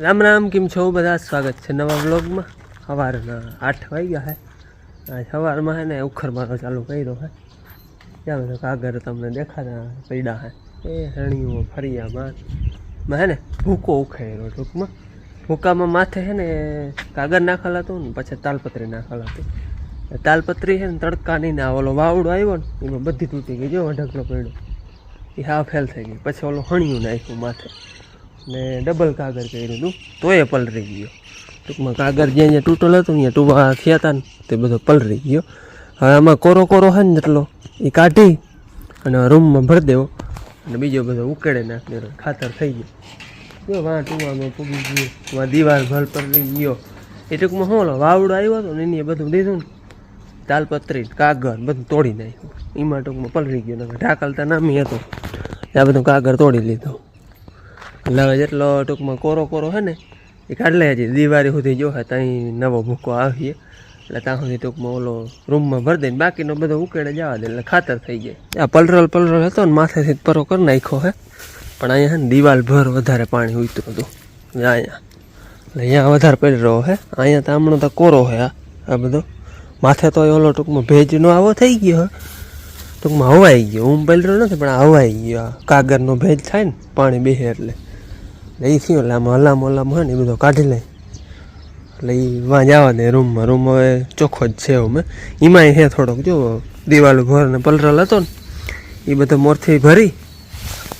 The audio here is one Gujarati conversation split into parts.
રામ રામ, કેમ છો બધા? સ્વાગત છે નવા વ્લોગમાં. સવારના 8 વાગ્યા છે. આ સવારમાં છે ને ઉખરમારો ચાલુ કર્યો છે. ત્યાં બધો કાગર તમને દેખાતા પડ્યા છે. એ રણીઓ ફરિયામાં હે ને ભૂકો ઉખેર્યો. ટૂંકમાં ભૂકામાં માથે છે ને કાગર નાખેલ હતું ને પછી તાલપત્રી નાખેલ હતી. તાલપત્રી છે ને તડકાની ના ઓલો વાવડો આવ્યો ને એમાં બધી તૂટી ગઈ. જો ઢગલો પડ્યો એ હા ફેલ થઈ ગઈ. પછી ઓલો હણિયું નાખ્યું માથે ને ડબલ કાગર કર્યું હતું તો એ પલરી ગયો. ટૂંકમાં કાગર જ્યાં જ્યાં તૂટેલો હતો ત્યાં ટૂવા થયા હતા ને તે બધો પલરી ગયો. હવે આમાં કોરો કોરો છે ને એટલો એ કાઢી અને રૂમમાં ભરી દેવો અને બીજો બધો ઉકેડે નાખી ખાતર થઈ ગયો. જો વાં ટૂવામાં પૂગી ગયું, વાં દિવાલ ભલ પલરી ગયો. એ ટૂંકમાં શું વાવડો આવ્યો હતો ને એને બધું દીધું ને તાલપત્રી કાગર બધું તોડી નાખ્યું. એમાં ટૂંકમાં પલરી ગયો. ઢાકલતા નામી હતો આ બધું કાગર તોડી લીધું. એટલે હવે જેટલો ટૂંકમાં કોરો કોરો છે ને એ કાઢ લે. હજી દિવાળી સુધી જો ત્યાં નવો ભૂકો આવીએ એટલે ત્યાં સુધી ટૂંકમાં ઓલો રૂમમાં ભરી દઈને બાકીનો બધો ઉકેડે જવા દે એટલે ખાતર થઈ જાય. આ પલરલ હતો ને માથેથી પરો કરી નાખ્યો છે. પણ અહીંયા છે ને દિવાલ ભર વધારે પાણી ઉતરું હતું અહીંયા એટલે અહીંયા વધારે પડી રહ્યો છે. અહીંયા તો હમણાં તો કોરો છે આ બધો. માથે તો ઓલો ટૂંકમાં ભેજનો આવો થઈ ગયો હોય. ટૂંકમાં હવાઈ ગયો. હું પલર્યો નથી પણ હવાઈ ગયો. આ કાગરનો ભેજ થાય ને પાણી બેસે એટલે એ થયું. એટલે આમાં હલામ હોય ને એ બધો કાઢી લે એટલે એ વાં જવા દે રૂમમાં. રૂમ હવે ચોખ્ખો જ છે અમે. એમાંય છે થોડોક જો દિવાલ ભર ને પલરલ હતો ને એ બધો મોરથી ભરી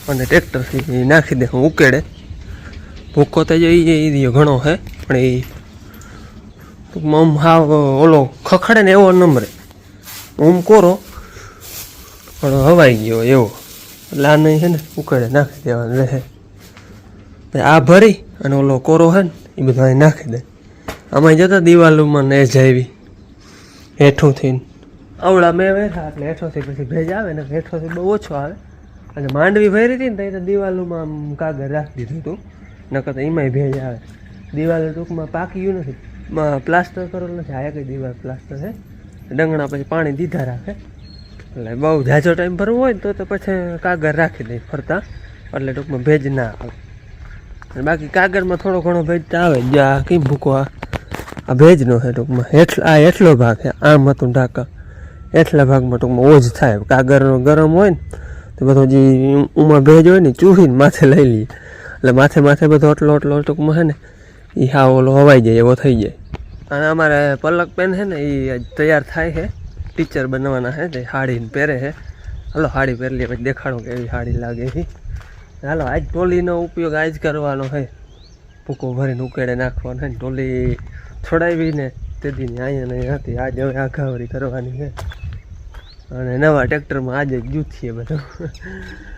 અને ટ્રેક્ટરથી નાખી દે હું ઉકેડે. ભૂકો તો જો એ ઘણો છે પણ એ ટૂંકમાં આમ હાવ ઓલો ખખડે ને એવો નંબરે ઓમ કોરો પણ હવાઈ ગયો એવો. એટલે આને છે ને ઉકેડે નાખી દેવાનું રહે. આ ભરી અને ઓલો કોરો છે ને એ બધું નાખી દે. આમાં જતા દિવાલોમાં ને જાવી હેઠું થઈને આવડા મેં બેઠા એટલે હેઠોથી પછી ભેજ આવે ને હેઠોથી બહુ ઓછો આવે. અને માંડવી ભરી હતી ને તો દિવાલોમાં આમ કાગળ રાખી દીધું હતું નકર તો એમાંય ભેજ આવે. દિવાલ ટૂંકમાં પાકી ગયું નથી, પ્લાસ્ટર કરેલું નથી. આ કઈ દિવાલ પ્લાસ્ટર છે. ડંગણા પછી પાણી દીધા રાખે એટલે બહુ ઝાઝો ટાઈમ ભરવો હોય ને તો પછી કાગળ રાખી દે ફરતા એટલે ટૂંકમાં ભેજ ના આવે. અને બાકી કાગળમાં થોડો ઘણો ભેજ તો આવે. જ્યાં કેમ ભૂકો આ ભેજનો છે ટૂંકમાં. આ હેઠલો ભાગ છે આમ હતું ઢાંકા. હેઠલા ભાગમાં ટૂંકમાં ઓજ થાય. કાગળનો ગરમ હોય ને તો બધો જે ઉમાં ભેજ હોય ને ચૂહીને માથે લઈ લઈએ એટલે માથે બધો એટલો ટૂંકમાં છે ને એ હા ઓલો હવાઈ જાય એવો થઈ જાય. અને અમારે પલક પેન છે ને એ તૈયાર થાય છે. ટીચર બનવાના છે તે સાડીને પહેરે છે. હાલો સાડી પહેરી લે પછી દેખાડો કે એવી સાડી લાગે છે. હાલો આજ ટોલીનો ઉપયોગ આજ કરવાનો છે. ભૂકો ભરીને ઉકેડે નાખવાનો છે ને ટોલી છોડાવીને તે દીની અહીંયા નહીં હતી. આજે હવે આઘાવરી કરવાની છે અને નવા ટ્રેક્ટરમાં આજે જ જૂથીએ બધું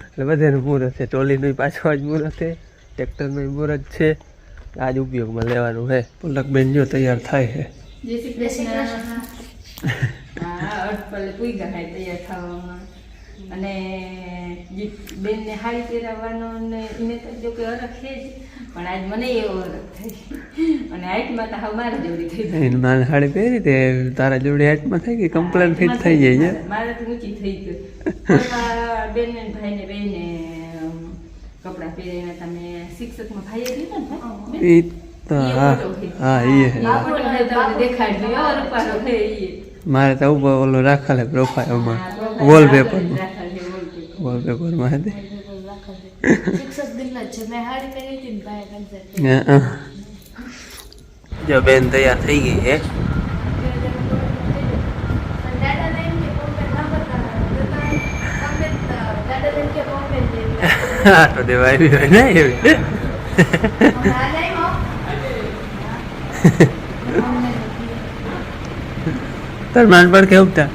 એટલે બધાનું મુહૂર્ત છે. ટોલીનું પાછું આજ મુહૂર્ત છે, ટ્રેક્ટરનું મુહૂર્ત છે. આજ ઉપયોગમાં લેવાનું છે. પલકબેન જો તૈયાર થાય છે. જય શ્રી કૃષ્ણ. હા અટપલે પૂગ્યા થાય તૈયાર થવામાં. અને બેનને હાડી પહેરાવવાનો ને એને તો જો કે અરખ છે જ પણ આજ મને એવો અરખ થઈ અને હાઈટમાં તો હવે મારા જેવડી થઈ ગઈ. મારે સાડી પહેરી તે તારા જેવડી હાઈટમાં થઈ ગઈ. કમ્પ્લેન ફિટ થઈ જાય છે. મારે તો ઊંચી થઈ ગઈ. બેન ને ભાઈને બેને કપડાં પહેરીને તમે શિક્ષકમાં ભાઈએ દીધા ને એ તો હા એ દેખાડ્યો રૂપારો થઈ. મારે તો ઉપર ઓલો રાખેલ પ્રોફાઇલમાં વોલપેપરમાં હતી. જો બેન તૈયાર થઈ ગઈ છે. હા તો દેવા આવી હોય ને એવી. તાર નાનપણ કેવું તા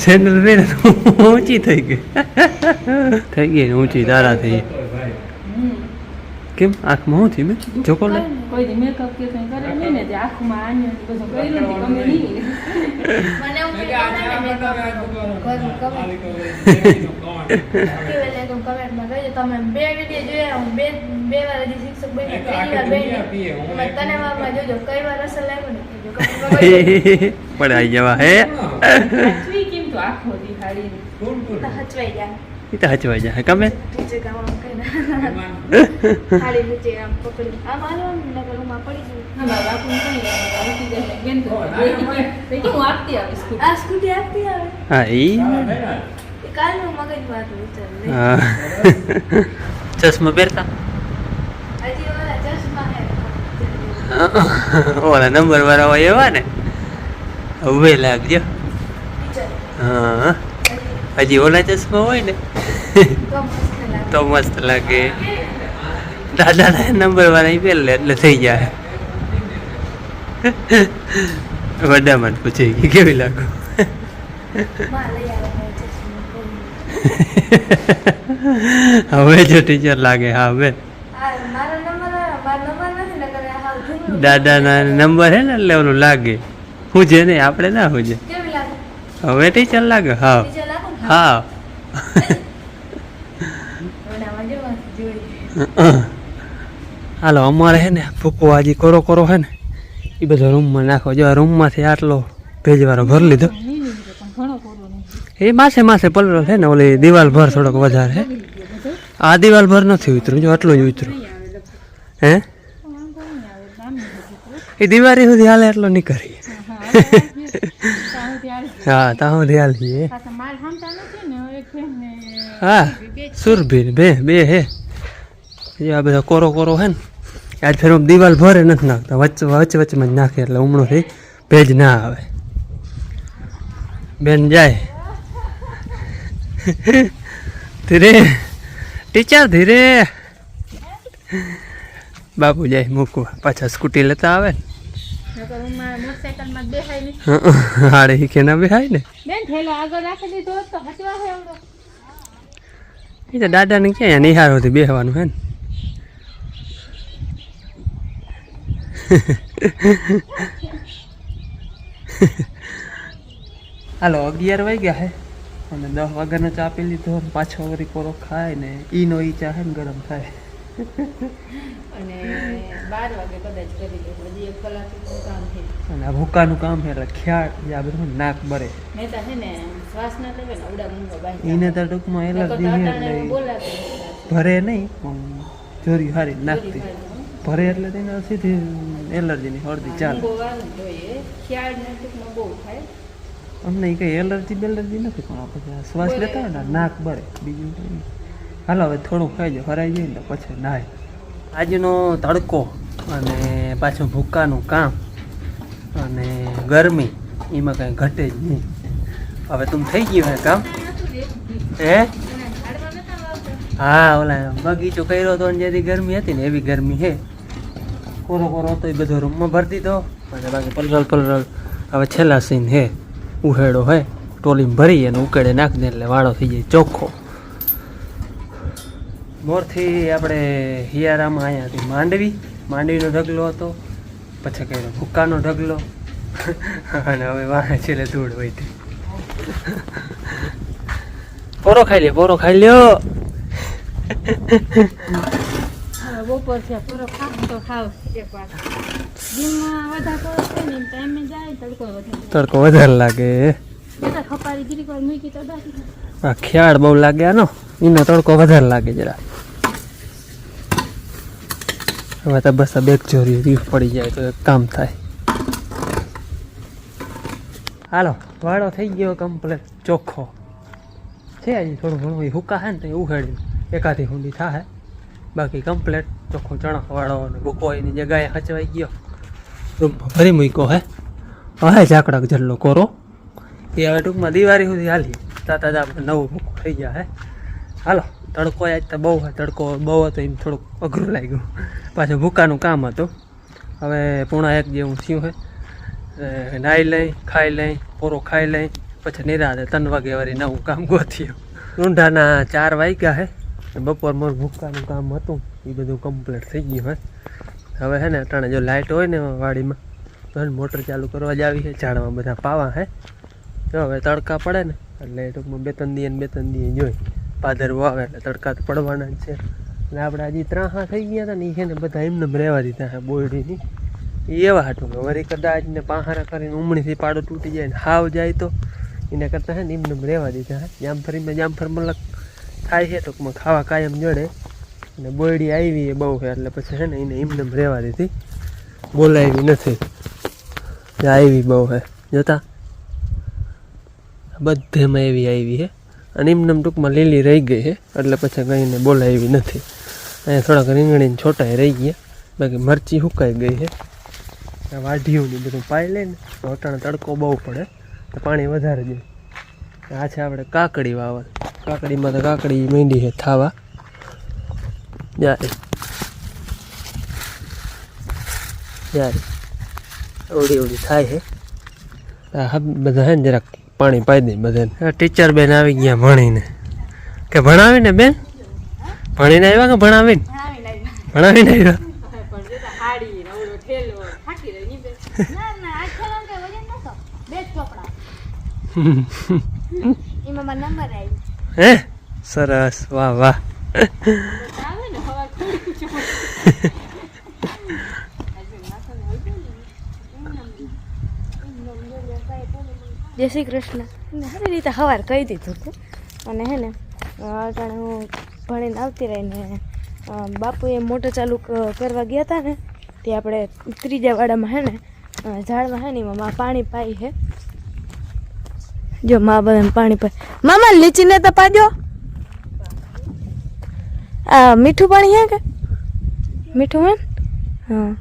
સેન્ડલ પહેરે ઊંચી થઈ ગઈ ને ઊંચી તારા થઈ. કેમ આંખમાં શું થયું? મેં જોકો લે કોઈ મેકઅપ કે કંઈ કરે નહીં ને તે આંખમાં આને બધું કર્યું ને ગમે નહીં. મને એવું કમેન્ટમાં કહેજો તમે 2 વિડીયો જોયા. હું બે વાર હજી શિક્ષક બની પહેલી વાર બની તને વારમાં જોજો કઈ વાર અસર લાગ્યો ને પડે આવી જવા હે કેમ તો આખો દિખાડી હચવાઈ જાય. એ તો હચવાઈ જાય. કમે નીચે કામ આમ કઈ ખાલી નીચે આમ પકડી આમ આલો ને રૂમમાં પડી ગયું હા બાપુ કઈ આવતી જાય બેન તો હું આપતી આવીશ આ સ્કૂટી આપતી આવે હા ઈ કાલનું મગજ વાત વિચાર હા ચશ્મા પહેરતા હજી ઓલા ચશ્મા હે ઓલા નંબર વાળા હોય એવા ને હવે લાગજો હા હજી ઓલા ચશ્મા હોય ને તો મસ્ત લાગે દાદાના નંબર વાળા પહેલે એટલે થઈ જાય વડામાં પૂછે કે કેવી લાગો હવે જો ટીચર લાગે હા હવે દાદાના નંબર હે ને એટલે ઓલું લાગે હું છે ને આપણે ના હું છે હવે ટીચર લાગે હા હા હાલો અમારે હે ને ભૂકો આજે કોરો કોરો હે ને એ બધો રૂમમાં નાખો જો આ રૂમમાંથી આટલો ભેજવાળો ભરી લીધો એ માસે માસે પલરો છે ને ઓલી દિવાલ ભર થોડોક વધારે હે આ દિવાલ ભર નથી ઉતરું જો આટલું જ ઉતરું હે એ દિવાળી સુધી હાલે એટલો નહીં કરી હા ત્યાં સુધી હાલીએ હા સુરભી બે હે આ બધા કોરો કોરો હે ને આજ ફેર દિવાલ ભરે નથી નાખતા વચ્ચે વચ્ચેમાં જ નાખે એટલે ઉમણોથી ભેજ ના આવે બેન જાય ધીરે ટીચર ધીરે બાપુ જાય મૂકવા પાછા સ્કૂટી લેતા આવે ને હાડે હીખે ના બેહાય ને એ તો દાદાને ક્યાં નિહારોથી બેહવાનું હે ને હાલો 11 વાગ્યા હે અને 10 વાગ્યાનો ચા પી લીધો પાછો વળી કોરો ખાય ને ઈનો ઈ ચા હે ને ગરમ થાય અને 12 વાગે કદાચ કરી લે હજી 1 કલાકનું કામ છે અને આ ભૂકાનું કામ છે એટલે ખ્યાલ આ બધું નાક ભરે નેતા છે ને શ્વાસ ના લેવે ને ઉડા મૂંગો બાઈ ઈને તો ટૂંકમાં એલર્જી છે એટલે ભરે નહીં જોરી હારી નાખતી ભરે એટલે તેને સીધી એલર્જીની હળદી ચાલે ખ્યાલ ને ટૂંકમાં બહુ થાય અમને કઈ એલર્જી બેલર્જી નથી પણ આપણે શ્વાસ લેતા હોય ને નાક ભરે બીજું કંઈ હાલો હવે થોડું ખાઈ જાય હરાઈ જાય ને પછી નાય આજનો તડકો અને પાછું ભૂકાનું કામ અને ગરમી એમાં કાંઈ ઘટે જ નહીં હવે તું થઈ ગયું હે કામ હે હા ઓલા બગીચો કર્યો હતો ને જેથી ગરમી હતી ને એવી ગરમી છે કોરો કોરો હતો એ બધો રૂમમાં ભરી દીધો અને બાકી પલરલ હવે છેલ્લા સીન હે ઉહેડો હે ટોલીમાં ભરી અને ઉકેડે નાખી દે એટલે વાળો થઈ જાય ચોખ્ખો મોરથી આપણે હિયારામાં અહીંયાથી માંડવીનો ઢગલો હતો પછી કર્યો ભૂકાનો ઢગલો અને હવે વાહે છેલ્લે ધૂળ હોય પોરો ખાઈ લ્યો બપોર છે પૂરો ખાવ તો ખાવ એક વાર દિનમાં વધારે છે ને ટાઈમે જાય તડકો વધારે લાગે ખપારી ગીરી પર મૂકી તો આ ખ્યાળ બહુ લાગે આનો એનો તડકો વધારે લાગે જરા હવે તો બસ બેગ ચોરી રીફ પડી જાય તો એક કામ થાય હાલો વાળો થઈ ગયો કમ્પ્લેટ ચોખ્ખો છે હજી થોડું ઘણું હુકા હે ને તો ઉઘાડ્યું એકાથી ઊંડી થાય બાકી કમ્પ્લેટ ચોખ્ખો ચણક વાળો અને ભૂકો એની જગ્યાએ હચવાઈ ગયો રૂમમાં ફરી મૂક્યો હે હવે ઝાકડક જેટલો કોરો એ હવે ટૂંકમાં દિવાળી સુધી હાલી તાતા જ આપણે નવું ભૂકો થઈ ગયા હે હાલો તડકો આજ તો બહુ તડકો બહુ હતો એમ થોડુંક અઘરું લાગ્યું પાછું ભૂકાનું કામ હતું હવે 1:30 જેવું થયું હે નાહી લઈ ખાઈ લઈ પોરો ખાઈ લઈ પછી નિરાતે 3 વાગે વાળી નવું કામ ગોથ્યું ઊંઢાના 4 વાગ્યા હે બપોર મોર ભૂકાનું કામ હતું એ બધું કમ્પ્લીટ થઈ ગયું હે હવે હે ને અટાણે જો લાઇટ હોય ને વાડીમાં તો મોટર ચાલુ કરવા જ આવી છે ઝાડમાં બધા પાવા હે જો હવે તડકા પડે ને એટલે ટૂંકમાં 2-3 દી જોઈ પાદરવો આવે એટલે તડકા તો પડવાના જ છે એટલે આપણે હજી 3 હા થઈ ગયા હતા ને એ છે ને બધા એમને રહેવા દીધા છે બોયડીની એ એવા હાટું કે વળી કદાચ ને પાંહારા કરીને ઉમણીથી પાડો તૂટી જાય ને હાવ જાય તો એના કરતાં છે ને એમને રહેવા દીધા હે જામફળીમાં જામફળ મલક થાય છે ટૂંકમાં ખાવા કાયમ જડે. અને બોયડી આવી એ બહુ છે એટલે પછી છે ને એને એમને રહેવા દીધી, બોલાવી નથી. આવી બહુ છે જોતા, બધેમાં એવી આવી છે. અને એમને ટૂંકમાં લીલી રહી ગઈ છે એટલે પછી કંઈને બોલાવી નથી. અહીંયા થોડાક રીંગણીને છોટાઈ રહી ગયા, બાકી મરચી સુકાઈ ગઈ છે. વાઢીઓની બધું પાઈ લે ને તો અટાણે તડકો બહુ પડે તો પાણી વધારે જોઈએ. આ છે આપણે કાકડી વાવલ. કાકડીમાં તો કાકડી માંડી છે થાવા જ્યારે ઓડી થાય છે. હા બધા છે ને જરાક પાણી પાઈ દે બધાને. ટીચર બેન આવી ગયા ભણીને, કે ભણાવીને બેન ભણીને આવ્યા કે ભણાવીને આવ્યા? હે સરસ, વાહ વાહ. જય શ્રી કૃષ્ણ. સારી રીતે સવાર કહી દીધું હતું. અને હે ને અટાણે હું ભણીને આવતી રહીને બાપુએ મોટર ચાલુ કરવા ગયા હતા ને તે આપણે ત્રીજા વાડામાં હે ને ઝાડમાં હે ને એમાં મા પાણી પાઈ છે. જો મા બધાને પાણી પાય. મામા લીચીને તો પાજો. આ મીઠું પાણી હે કે મીઠું હે? હા,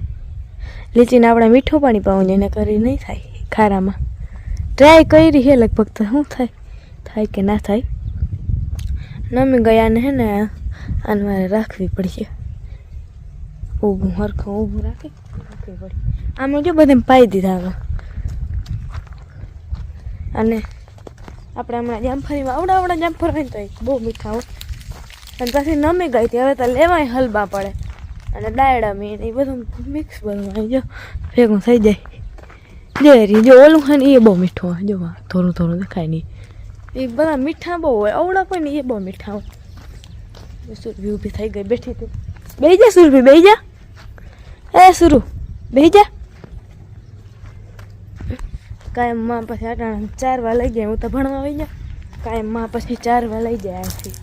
લીચીને આપણે મીઠું પાણી પાવું એને કરી નહીં થાય ખારામાં. ટ્રાય કરી છે લગભગ, તો શું થાય કે ના થાય. નમી ગયા ને હે ને આને મારે રાખવી પડશે. ઊભું હરખું ઊભું રાખવી પડી. આમે જો બધે પાઈ દીધા હવે. અને આપણે હમણાં જામફળીમાં આવડા જામફળ હોય ને તો બહુ મીઠા હોય. અને પછી નમી ગઈ હતી, હવે તો લેવાય હલબા પડે. અને ડાયડા મીણ એ બધું મિક્સ બધું અહીં જો ભેગું થઈ જાય. જો ઓલું હોય ને એ બહુ મીઠું હોય. જો થોડું થોડું દેખાય નહીં, એ બધા મીઠા બહુ હોય. અવળા કોઈ ને એ બહુ મીઠા હોય. સુરભી ઊભી થઈ ગઈ, બેઠી હતી. બેહી જા સુરભી, બેહી જા. એ સુરુ બેહી જા. કાયમ માં પછી અટાણા 4 વાર લઈ જાય. હું તો ભણવા આવી જા. કાયમ માં પછી 4 વાર લઈ જાય અહીંથી.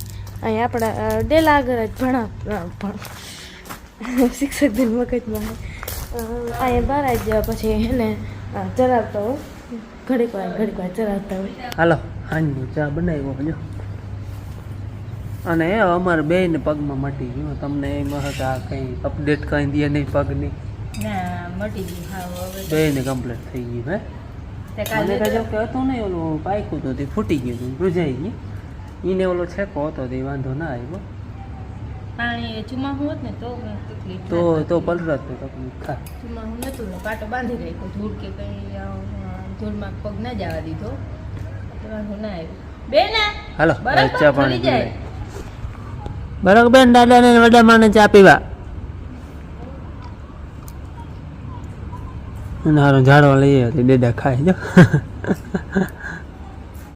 અહીં આપણા ડેલા આગળ જ શિક્ષક દિન મગજમાં અહીંયા બહાર જ પછી એને ચરાવતા હોય. ઘડીક વાર ચરાવતા હોય. હાલો હાંજનો ચા બનાવ્યો જો. અને અમારે બેને પગમાં મટી ગયું. તમને એમાં હતા કંઈ અપડેટ કંઈ દે નહીં પગની? ના મટી ગયું. હા હવે બેને કમ્પ્લીટ થઈ ગયું. હે મને કહ્યું કે હતું નહીં, ઓલું પાયકું હતું તે ફૂટી ગયું હતું, રૂજાઈ ગયું. એને ઓલો છેકો હતો તે વાંધો ના આવ્યો. પાણી ચુમાહું હોત ને તો તકલીફ તો પલરત તો તકલીફ થાય. ચુમાહું નતું ને પાટો બાંધી રાખ્યો. ધૂળ કે કંઈ ધૂળમાં પગ ના જવા દીધો, વાંધો ના આવ્યો. બેન હાલો ચા પાણી જાય. બરાબર બેન, દાદા ને વડા માને ચા પીવા. હારો ઝાડવા લઈએ દેડા ખાય જો.